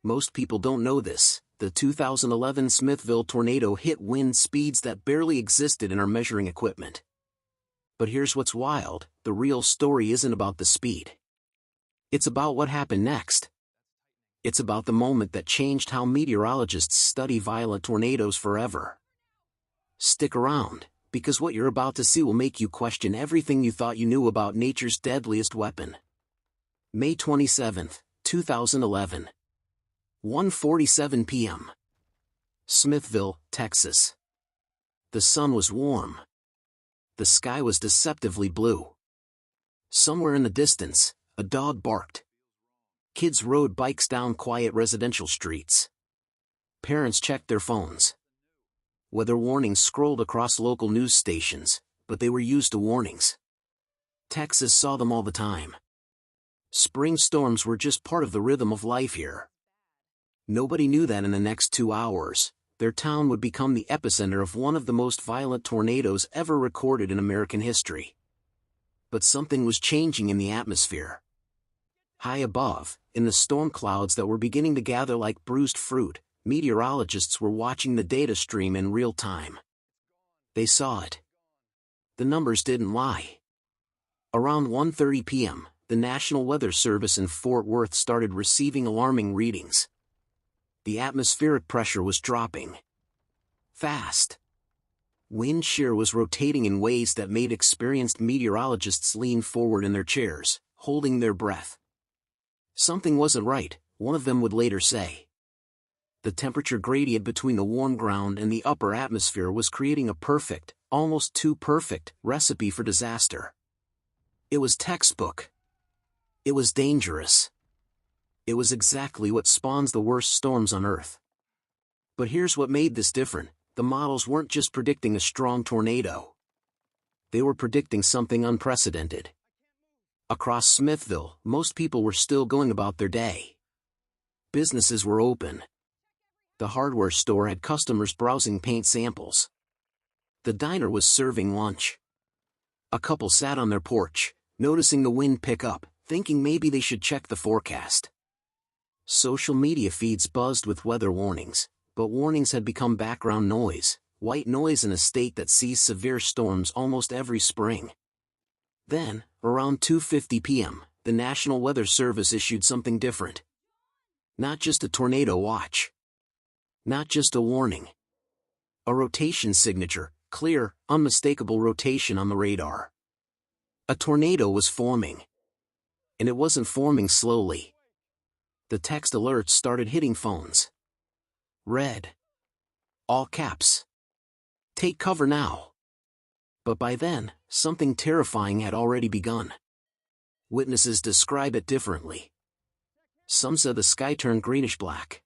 Most people don't know this. The 2011 Smithville tornado hit wind speeds that barely existed in our measuring equipment. But here's what's wild, the real story isn't about the speed. It's about what happened next. It's about the moment that changed how meteorologists study violent tornadoes forever. Stick around, because what you're about to see will make you question everything you thought you knew about nature's deadliest weapon. May 27, 2011. 1:47 p.m. Smithville, Texas. The sun was warm. The sky was deceptively blue. Somewhere in the distance, a dog barked. Kids rode bikes down quiet residential streets. Parents checked their phones. Weather warnings scrolled across local news stations, but they were used to warnings. Texas saw them all the time. Spring storms were just part of the rhythm of life here. Nobody knew that in the next 2 hours, their town would become the epicenter of one of the most violent tornadoes ever recorded in American history. But something was changing in the atmosphere. High above, in the storm clouds that were beginning to gather like bruised fruit, meteorologists were watching the data stream in real time. They saw it. The numbers didn't lie. Around 1:30 p.m., the National Weather Service in Fort Worth started receiving alarming readings. The atmospheric pressure was dropping. Fast. Wind shear was rotating in ways that made experienced meteorologists lean forward in their chairs, holding their breath. Something wasn't right, one of them would later say. The temperature gradient between the warm ground and the upper atmosphere was creating a perfect, almost too perfect, recipe for disaster. It was textbook. It was dangerous. It was exactly what spawns the worst storms on Earth. But here's what made this different. The models weren't just predicting a strong tornado. They were predicting something unprecedented. Across Smithville, most people were still going about their day. Businesses were open. The hardware store had customers browsing paint samples. The diner was serving lunch. A couple sat on their porch, noticing the wind pick up, thinking maybe they should check the forecast. Social media feeds buzzed with weather warnings, but warnings had become background noise, white noise in a state that sees severe storms almost every spring. Then, around 2:50 p.m., the National Weather Service issued something different. Not just a tornado watch. Not just a warning. A rotation signature, clear, unmistakable rotation on the radar. A tornado was forming. And it wasn't forming slowly. The text alerts started hitting phones. Red. All caps. Take cover now. But by then, something terrifying had already begun. Witnesses describe it differently. Some said the sky turned greenish-black.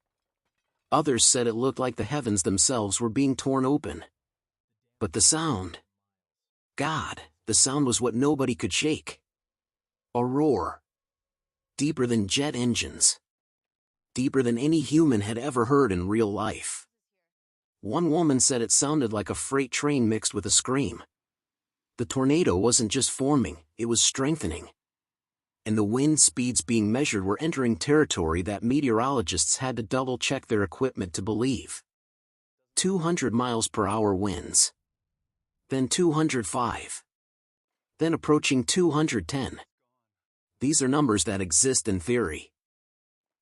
Others said it looked like the heavens themselves were being torn open. But the sound. God, the sound was what nobody could shake. A roar. Deeper than jet engines. Deeper than any human had ever heard in real life. One woman said it sounded like a freight train mixed with a scream. The tornado wasn't just forming, it was strengthening. And the wind speeds being measured were entering territory that meteorologists had to double-check their equipment to believe. 200 miles per hour winds. Then 205. Then approaching 210. These are numbers that exist in theory.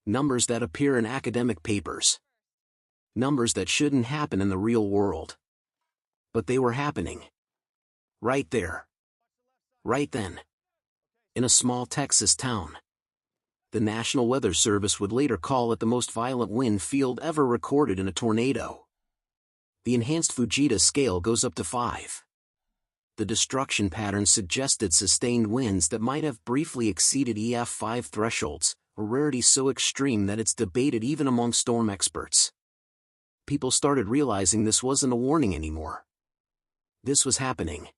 Numbers that appear in academic papers. Numbers that shouldn't happen in the real world. But they were happening. Right there. Right then. In a small Texas town. The National Weather Service would later call it the most violent wind field ever recorded in a tornado. The enhanced Fujita scale goes up to 5. The destruction pattern suggested sustained winds that might have briefly exceeded EF5 thresholds, a rarity so extreme that it's debated even among storm experts. People started realizing this wasn't a warning anymore. This was happening.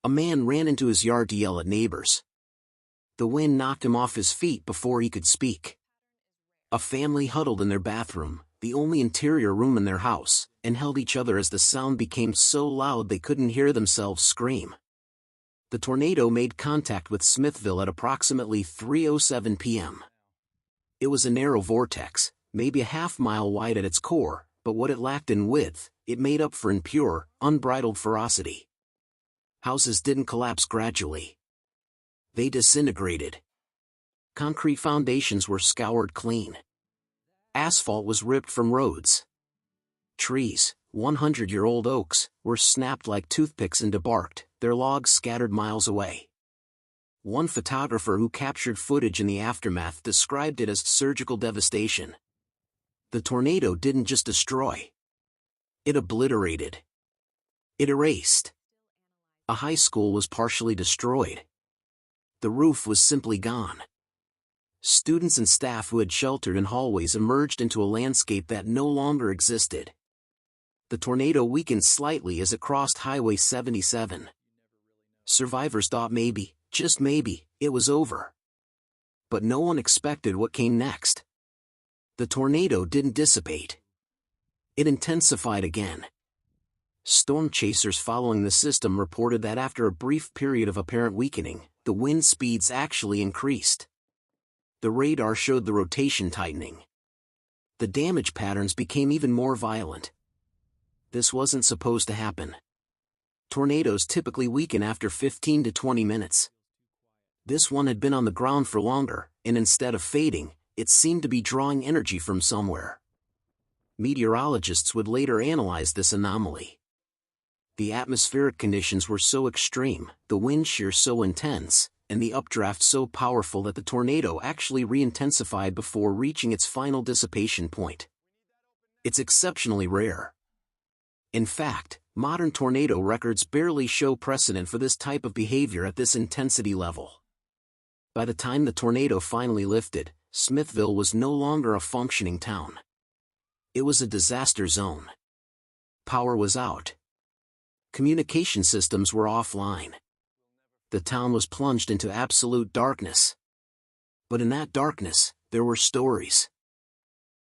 A man ran into his yard to yell at neighbors. The wind knocked him off his feet before he could speak. A family huddled in their bathroom, the only interior room in their house, and held each other as the sound became so loud they couldn't hear themselves scream. The tornado made contact with Smithville at approximately 3:07 p.m. It was a narrow vortex, maybe a half-mile wide at its core, but what it lacked in width, it made up for in pure, unbridled ferocity. Houses didn't collapse gradually. They disintegrated. Concrete foundations were scoured clean. Asphalt was ripped from roads. Trees, 100-year-old oaks, were snapped like toothpicks and debarked, their logs scattered miles away. One photographer who captured footage in the aftermath described it as surgical devastation. The tornado didn't just destroy. It obliterated. It erased. A high school was partially destroyed. The roof was simply gone. Students and staff who had sheltered in hallways emerged into a landscape that no longer existed. The tornado weakened slightly as it crossed Highway 77. Survivors thought maybe, just maybe, it was over. But no one expected what came next. The tornado didn't dissipate. It intensified again. Storm chasers following the system reported that after a brief period of apparent weakening, the wind speeds actually increased. The radar showed the rotation tightening. The damage patterns became even more violent. This wasn't supposed to happen. Tornadoes typically weaken after 15 to 20 minutes. This one had been on the ground for longer, and instead of fading, it seemed to be drawing energy from somewhere. Meteorologists would later analyze this anomaly. The atmospheric conditions were so extreme, the wind shear so intense, and the updraft so powerful that the tornado actually re-intensified before reaching its final dissipation point. It's exceptionally rare. In fact, modern tornado records barely show precedent for this type of behavior at this intensity level. By the time the tornado finally lifted, Smithville was no longer a functioning town. It was a disaster zone. Power was out. Communication systems were offline. The town was plunged into absolute darkness. But in that darkness, there were stories.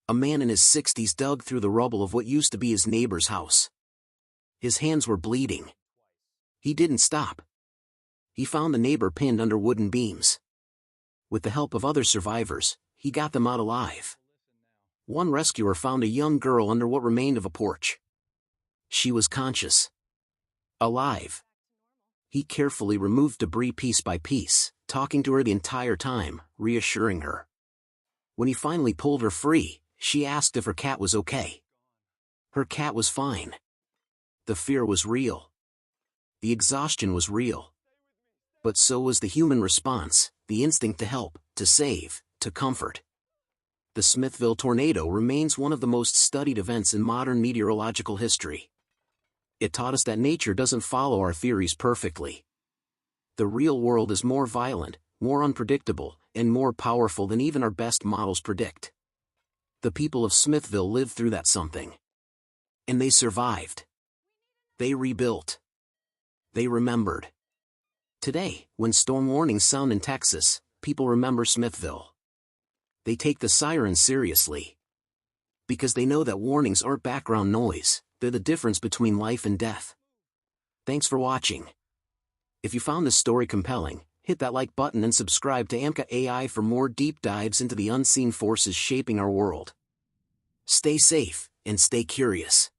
A man in his 60s dug through the rubble of what used to be his neighbor's house. His hands were bleeding. He didn't stop. He found the neighbor pinned under wooden beams. With the help of other survivors, he got them out alive. One rescuer found a young girl under what remained of a porch. She was conscious. Alive. He carefully removed debris piece by piece, talking to her the entire time, reassuring her. When he finally pulled her free, she asked if her cat was okay. Her cat was fine. The fear was real. The exhaustion was real. But so was the human response, the instinct to help, to save, to comfort. The Smithville tornado remains one of the most studied events in modern meteorological history. It taught us that nature doesn't follow our theories perfectly. The real world is more violent, more unpredictable, and more powerful than even our best models predict. The people of Smithville lived through that something. And they survived. They rebuilt. They remembered. Today, when storm warnings sound in Texas, people remember Smithville. They take the sirens seriously. Because they know that warnings aren't background noise, they're the difference between life and death. Thanks for watching. If you found this story compelling, hit that like button and subscribe to AMCA AI for more deep dives into the unseen forces shaping our world. Stay safe, and stay curious.